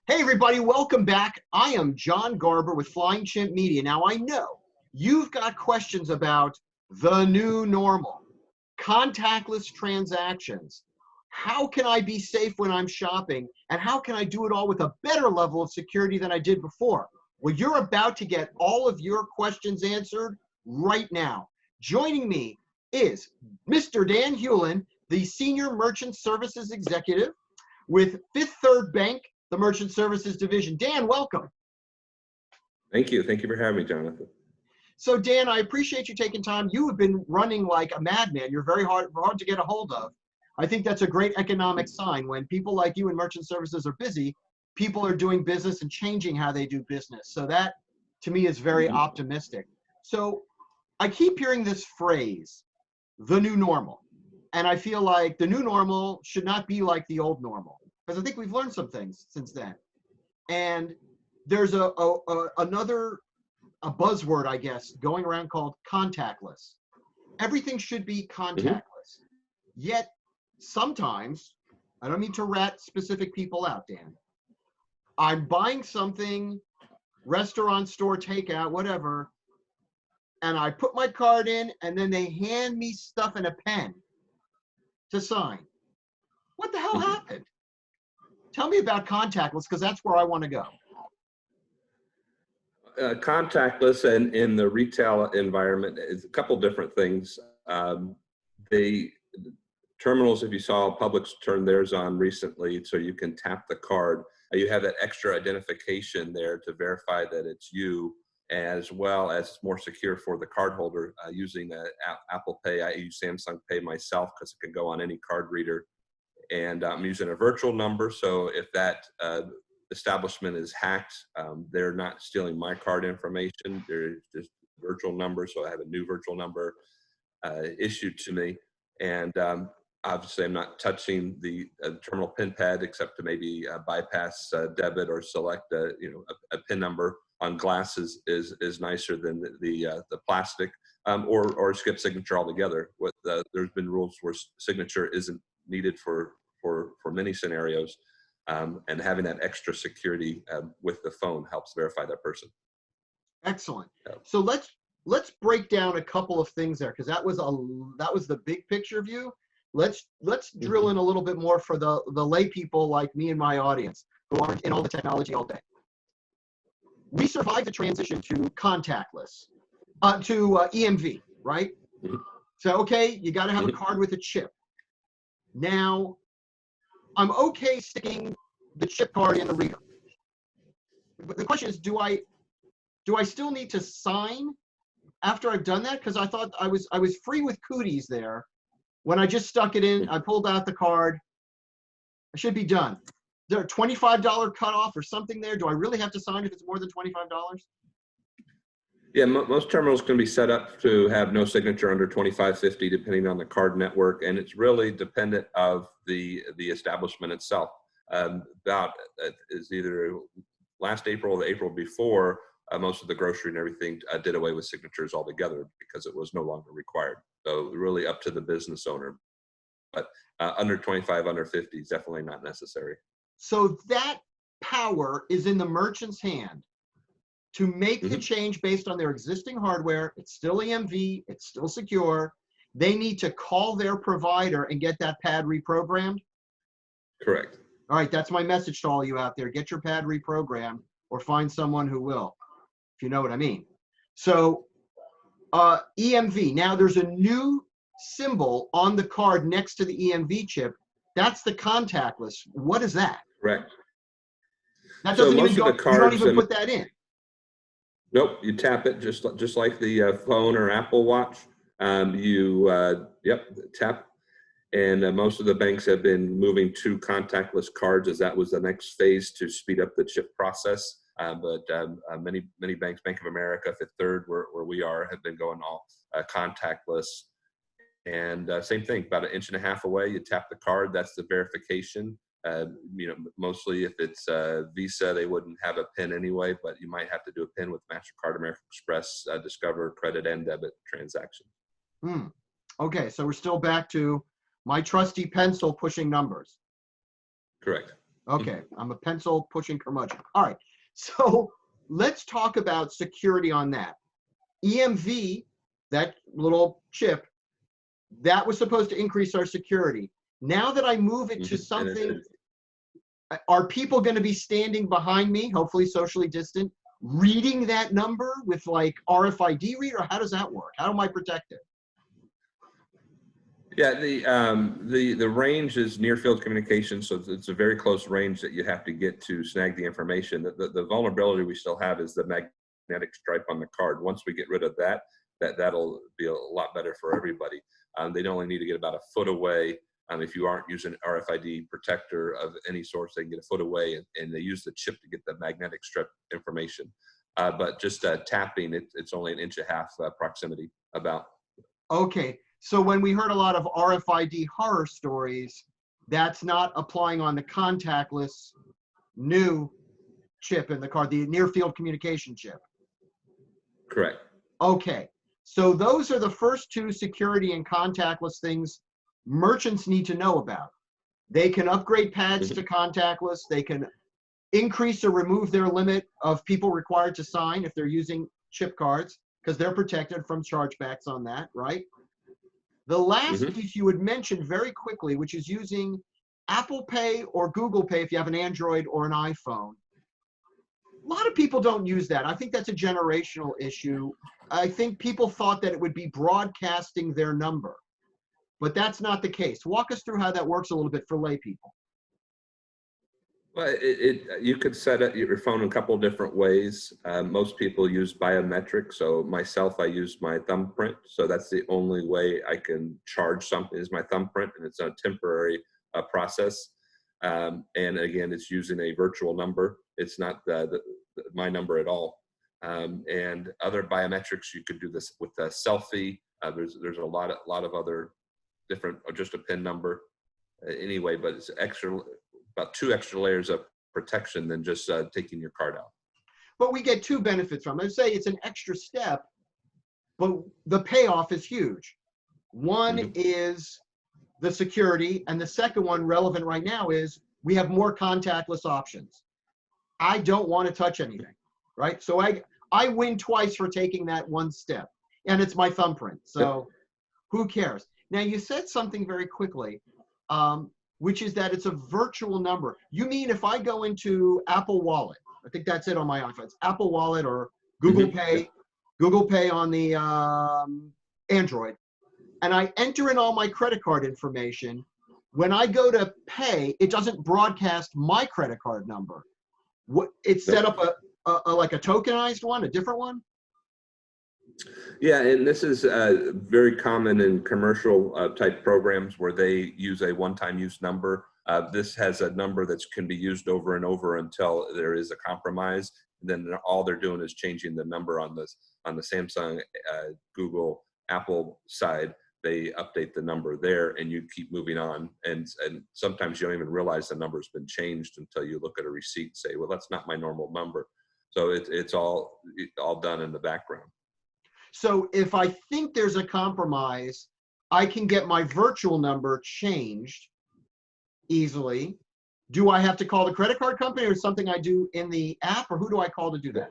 Hey everybody, welcome back. I am John Garber with Flying Chimp Media. Now I know you've got questions about the new normal, contactless transactions. How can I be safe when I'm shopping? And how can I do it all with a better level of security than I did before? Well, you're about to get all of your questions answered right now. Joining me is Mr. Dan Hulen, the Senior Merchant Services Executive with Fifth Third Bank, the Merchant Services Division. Dan, welcome. Thank you. Thank you for having me, Jonathan. So Dan, I appreciate you taking time. You have been running like a madman. You're very hard to get a hold of. I think that's a great economic sign. When people like you in merchant services are busy, people are doing business and changing how they do business. So that, to me, is very optimistic. So I keep hearing this phrase, the new normal. And I feel like the new normal should not be like the old normal, because I think we've learned some things since then. And there's another buzzword, I guess, going around called contactless. Everything should be contactless. Yet sometimes, I don't mean to rat specific people out, Dan, I'm buying something, restaurant, store, takeout, whatever, and I put my card in and then they hand me stuff in a pen to sign. What the hell happened? Tell me about contactless, because that's where I want to go. Contactless and in the retail environment is a couple different things. The terminals, if you saw, Publix turned theirs on recently, so you can tap the card. You have that extra identification there to verify that it's you, as well as more secure for the cardholder using Apple Pay. I use Samsung Pay myself because it can go on any card reader. And I'm using a virtual number, so if that establishment is hacked, they're not stealing my card information. They're just virtual numbers, so I have a new virtual number issued to me. And obviously, I'm not touching the terminal PIN pad except to maybe bypass debit or select a PIN number on glass is nicer than the plastic, or skip signature altogether. There's been rules where signature isn't needed for many scenarios, and having that extra security with the phone helps verify that person. Excellent. So let's break down a couple of things there, because that was the big picture view. Let's drill in a little bit more for the lay people like me and my audience who aren't in all the technology all day. We survived the transition to contactless, to EMV, right? So okay, you got to have a card with a chip. Now, I'm okay sticking the chip card in the reader. But the question is, do I still need to sign after I've done that? Because I thought I was free with cooties there. When I just stuck it in, I pulled out the card. I should be done. Is there a $25 cutoff or something there? Do I really have to sign if it's more than $25? Yeah, most terminals can be set up to have no signature under $25.50, depending on the card network, and it's really dependent of the establishment itself. About is either last April or the April before, most of the grocery and everything did away with signatures altogether because it was no longer required. So really up to the business owner, but under 25, under 50 is definitely not necessary. So that power is in the merchant's hand to make the change based on their existing hardware. It's still EMV, it's still secure. They need to call their provider and get that pad reprogrammed? Correct. All right, that's my message to all you out there. Get your pad reprogrammed or find someone who will, if you know what I mean. So EMV, now there's a new symbol on the card next to the EMV chip. That's the contactless. What is that? Correct. That doesn't so even go, you don't even put that in. Nope, you tap it just like the phone or Apple Watch. Tap. And most of the banks have been moving to contactless cards, as that was the next phase to speed up the chip process. But many banks, Bank of America, Fifth Third, where we are, have been going all contactless. And same thing, about 1.5 inches away, you tap the card. That's the verification. Mostly if it's Visa, they wouldn't have a PIN anyway, but you might have to do a PIN with MasterCard, American Express, Discover, credit and debit transaction. Okay, so we're still back to my trusty pencil pushing numbers. Correct. Okay, I'm a pencil pushing curmudgeon. All right, so let's talk about security on that. EMV, that little chip, that was supposed to increase our security. Now that I move it to something, are people going to be standing behind me, hopefully socially distant, reading that number with like RFID reader? How does that work? How am I protected? Yeah, the range is near field communication, so it's a very close range that you have to get to snag the information. The vulnerability we still have is the magnetic stripe on the card. Once we get rid of that, that'll be a lot better for everybody. They only need to get about a foot away. If you aren't using RFID protector of any sort, they can get a foot away, and they use the chip to get the magnetic strip information. But just tapping, it's only 1.5 inches proximity about. Okay, so when we heard a lot of RFID horror stories, that's not applying on the contactless new chip in the car, the near field communication chip. Correct. Okay, so those are the first two security and contactless things merchants need to know about. They can upgrade pads to contactless. They can increase or remove their limit of people required to sign if they're using chip cards, because they're protected from chargebacks on that, right? The last piece you would mention very quickly, which is using Apple Pay or Google Pay if you have an Android or an iPhone. A lot of people don't use that. I think that's a generational issue. I think people thought that it would be broadcasting their number, but that's not the case. Walk us through how that works a little bit for lay people. Well, you could set up your phone in a couple of different ways. Most people use biometric. So myself, I use my thumbprint. So that's the only way I can charge something is my thumbprint, and it's a temporary process. And again, it's using a virtual number. It's not my number at all. And other biometrics, you could do this with a selfie. There's a lot of other different, or just a PIN number anyway, but it's about 2 extra layers of protection than just taking your card out. But we get 2 benefits from it. I'd say it's an extra step, but the payoff is huge. One is the security, and the second one relevant right now is we have more contactless options. I don't want to touch anything, right? So I win twice for taking that one step, and it's my thumbprint. So who cares? Now, you said something very quickly, which is that it's a virtual number. You mean if I go into Apple Wallet, I think that's it on my iPhone, it's Apple Wallet or Google Pay, Google Pay on the Android, and I enter in all my credit card information, when I go to pay, it doesn't broadcast my credit card number. It's set up like a tokenized one, a different one? Yeah, and this is very common in commercial type programs where they use a one-time use number. This has a number that can be used over and over until there is a compromise. And then all they're doing is changing the number on the Samsung, Google, Apple side. They update the number there, and you keep moving on. And sometimes you don't even realize the number's been changed until you look at a receipt and say, well, that's not my normal number. So it's all done in the background. So if I think there's a compromise, I can get my virtual number changed easily. Do I have to call the credit card company, or something I do in the app, or who do I call to do that?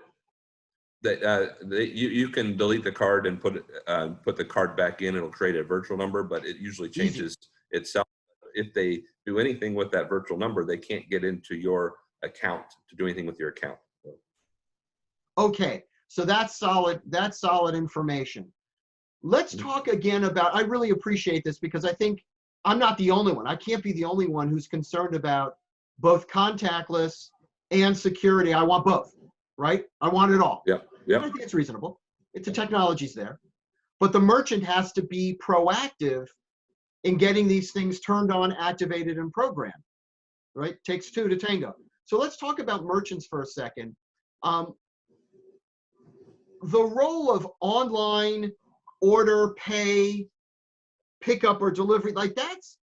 You can delete the card and put the card back in. It'll create a virtual number, but it usually changes itself. If they do anything with that virtual number, they can't get into your account to do anything with your account. Okay, so that's solid information. Let's talk again about, I really appreciate this because I think I'm not the only one. I can't be the only one who's concerned about both contactless and security. I want both, right? I want it all. Yep. I think it's reasonable. The technology's there. But the merchant has to be proactive in getting these things turned on, activated, and programmed, right? Takes 2 to tango. So let's talk about merchants for a second. The role of online order, pay, pickup, or delivery, like that's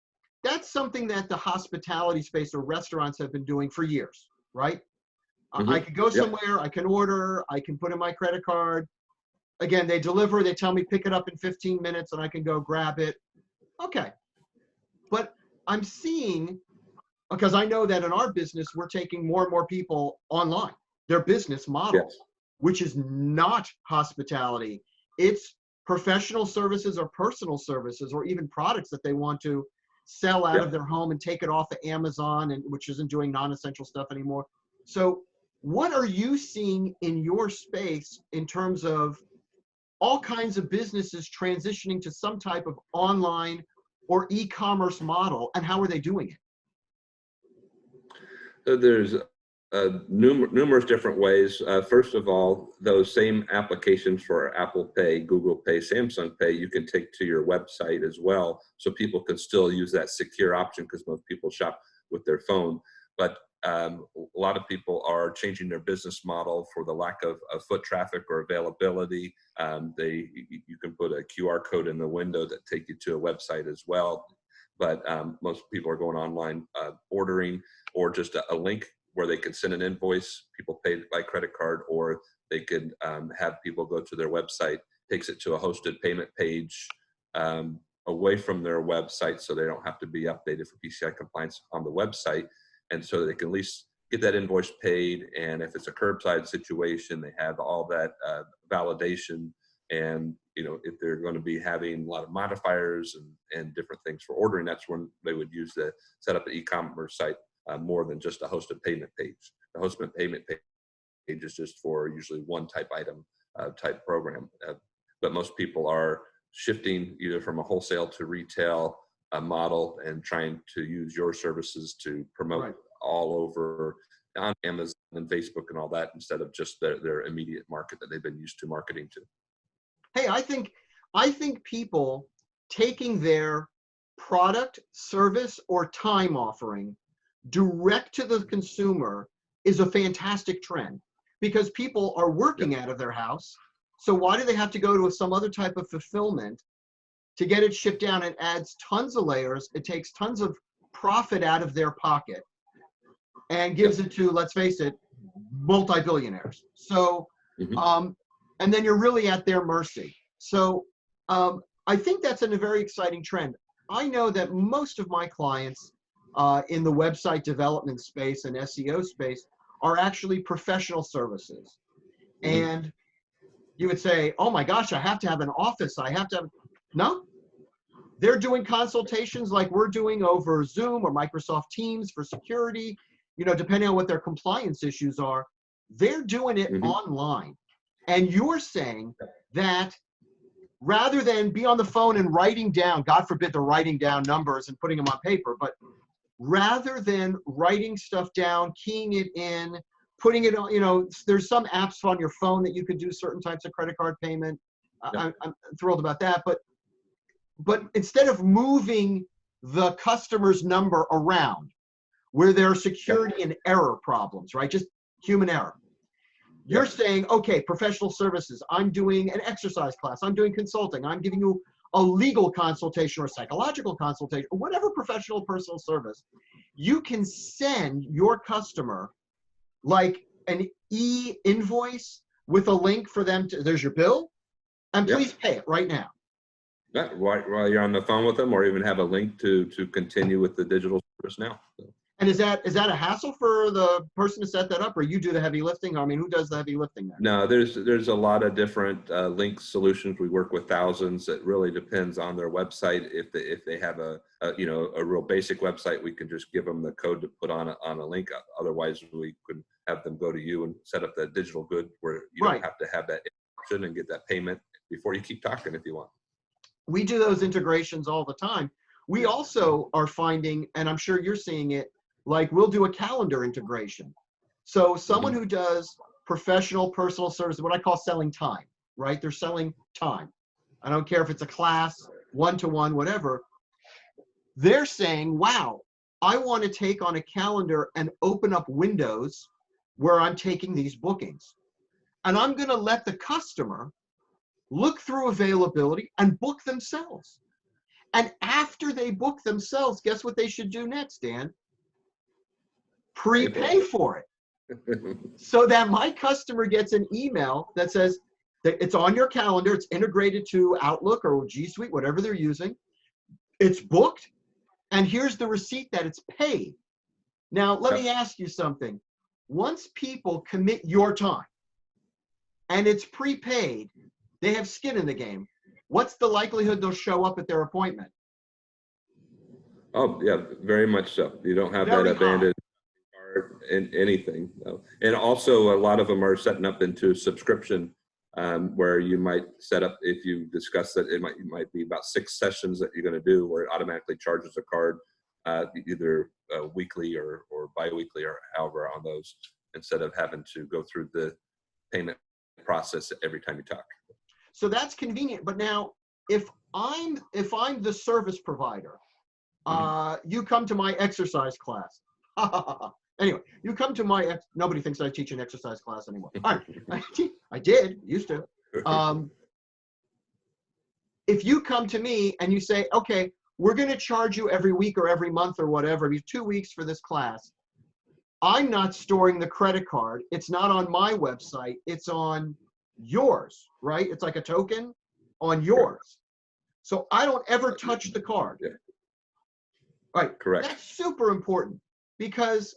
something that the hospitality space or restaurants have been doing for years, right? I could go somewhere, I can order, I can put in my credit card. Again, they deliver, they tell me pick it up in 15 minutes and I can go grab it. Okay. But I'm seeing because I know that in our business, we're taking more and more people online. Their business model, Yes. which is not hospitality. It's professional services or personal services or even products that they want to sell out Yep. of their home and take it off of Amazon, and which isn't doing non-essential stuff anymore. So what are you seeing in your space in terms of all kinds of businesses transitioning to some type of online or e-commerce model, and how are they doing it? So there's numerous different ways. First of all, those same applications for Apple Pay, Google Pay, Samsung Pay, you can take to your website as well, so people can still use that secure option, because most people shop with their phone. But a lot of people are changing their business model for the lack of foot traffic or availability. You can put a QR code in the window that take you to a website as well. But most people are going online ordering, or just a link where they can send an invoice, people pay by credit card, or they could have people go to their website, takes it to a hosted payment page away from their website, so they don't have to be updated for PCI compliance on the website. And so they can at least get that invoice paid. And if it's a curbside situation, they have all that validation. And if they're going to be having a lot of modifiers and different things for ordering, that's when they would use the set up an e-commerce site more than just a hosted payment page. The hosted payment page is just for usually one type item type program. But most people are shifting either from a wholesale to retail model and trying to use your services to promote all over on Amazon and Facebook and all that, instead of just their immediate market that they've been used to marketing to. Hey, I think people taking their product, service, or time offering direct to the consumer is a fantastic trend, because people are working out of their house. So why do they have to go to some other type of fulfillment to get it shipped down? It adds tons of layers. It takes tons of profit out of their pocket and gives it to, let's face it, multi-billionaires. So, and then you're really at their mercy. So I think that's a very exciting trend. I know that most of my clients in the website development space and SEO space are actually professional services. And you would say, oh my gosh, I have to have an office. I have to have, no. They're doing consultations like we're doing over Zoom or Microsoft Teams for security, depending on what their compliance issues are. They're doing it online. And you're saying that rather than be on the phone and writing down, God forbid they're writing down numbers and putting them on paper, but rather than writing stuff down, keying it in, putting it on, there's some apps on your phone that you could do certain types of credit card payment. I'm thrilled about that. But instead of moving the customer's number around where there are security and error problems, right? Just human error. You're saying, okay, professional services, I'm doing an exercise class, I'm doing consulting, I'm giving you a legal consultation or a psychological consultation, or whatever professional personal service. You can send your customer like an e-invoice with a link for them to, there's your bill, and please pay it right now. While you're on the phone with them, or even have a link to continue with the digital service now. And is that a hassle for the person to set that up, or you do the heavy lifting? I mean, who does the heavy lifting there? No, there's a lot of different link solutions. We work with thousands. It really depends on their website. If they have a real basic website, we can just give them the code to put on a link. Otherwise, we could have them go to you and set up the digital good where you don't have to have that option and get that payment before you keep talking if you want. We do those integrations all the time. We also are finding, and I'm sure you're seeing it, like we'll do a calendar integration. So someone who does professional personal service, what I call selling time, right? They're selling time. I don't care if it's a class, one-to-one, whatever. They're saying, wow, I want to take on a calendar and open up windows where I'm taking these bookings. And I'm going to let the customer look through availability and book themselves. And after they book themselves, guess what they should do next, Dan? Prepay for it. So that my customer gets an email that says that it's on your calendar, it's integrated to Outlook or G Suite, whatever they're using. It's booked, and here's the receipt that it's paid. Now, let Yep. me ask you something. Once people commit your time and it's prepaid, they have skin in the game. What's the likelihood they'll show up at their appointment? Oh, yeah, very much so. You don't have that Very high. abandoned cart in anything. No. And also, a lot of them are setting up into subscription, where you might set up, if you discuss that, it might be about 6 sessions that you're going to do, where it automatically charges a card, either weekly or biweekly or however on those, instead of having to go through the payment process every time you talk. So that's convenient. But now, if I'm the service provider, you come to my exercise class. Anyway, you come to my nobody thinks I teach an exercise class anymore. All right, I did, used to. If you come to me and you say, okay, we're going to charge you every week or every month or whatever, 2 weeks for this class. I'm not storing the credit card. It's not on my website. It's on yours, right? It's like a token on yours. So I don't ever touch the card. Yeah. Right. Correct. That's super important, because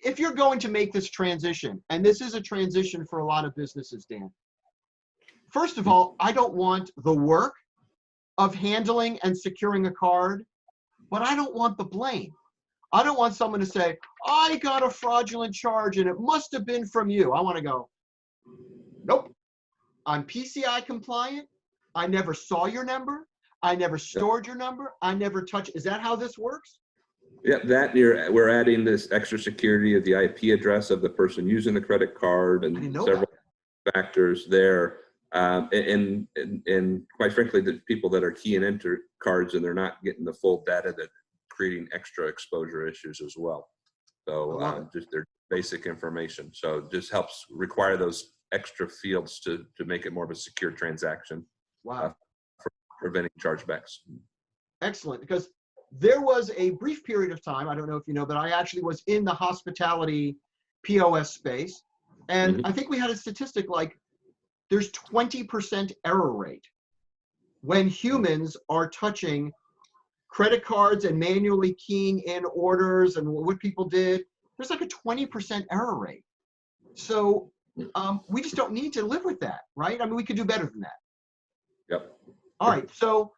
if you're going to make this transition, and this is a transition for a lot of businesses, Dan, first of all, I don't want the work of handling and securing a card, but I don't want the blame. I don't want someone to say, I got a fraudulent charge and it must have been from you. I want to go, nope, I'm PCI compliant. I never saw your number. I never stored your number. I never touched. Is that how this works? Yeah, we're adding this extra security of the IP address of the person using the credit card, and several factors there. And quite frankly, the people that are key and enter cards and they're not getting the full data, that creating extra exposure issues as well. So just their basic information. So it just helps require those extra fields to make it more of a secure transaction. Wow. For preventing chargebacks. Excellent. Because there was a brief period of time, I don't know if you know, but I actually was in the hospitality POS space. And I think we had a statistic like there's 20% error rate when humans are touching credit cards and manually keying in orders and what people did. There's like a 20% error rate. So we just don't need to live with that, right? I mean, we could do better than that. Yep. All right. So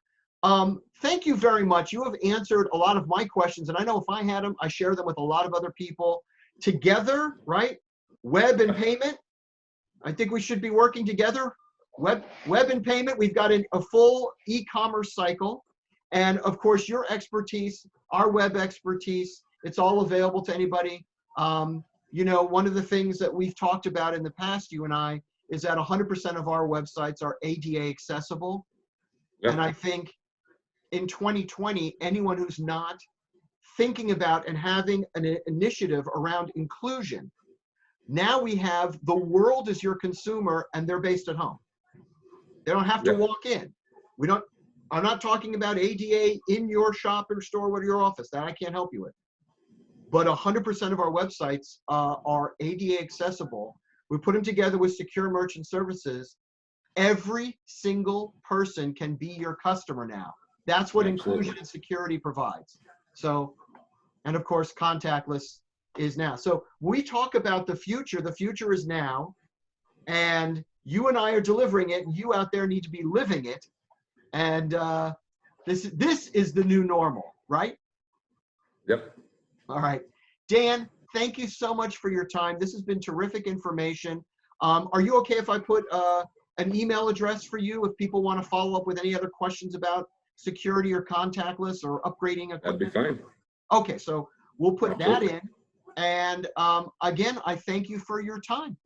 thank you very much. You have answered a lot of my questions. And I know if I had them, I share them with a lot of other people. Together, right? Web and payment. I think we should be working together. Web and payment. We've got a full e-commerce cycle. And of course, your expertise, our web expertise, it's all available to anybody. You know, one of the things that we've talked about in the past, you and I, is that 100% of our websites are ADA accessible. Yep. And I think in 2020, anyone who's not thinking about and having an initiative around inclusion, now we have the world is your consumer and they're based at home. They don't have to walk in. I'm not talking about ADA in your shop or store or your office. That I can't help you with. But 100% of our websites are ADA accessible. We put them together with secure merchant services. Every single person can be your customer now. That's what inclusion and security provides. So, and of course, contactless is now. So we talk about the future is now, and you and I are delivering it, and you out there need to be living it. And this is the new normal, right? Yep. All right. Dan, thank you so much for your time. This has been terrific information. Are you okay if I put an email address for you if people want to follow up with any other questions about security or contactless or upgrading equipment? That'd be fine. Okay, so we'll put that in. And again, I thank you for your time.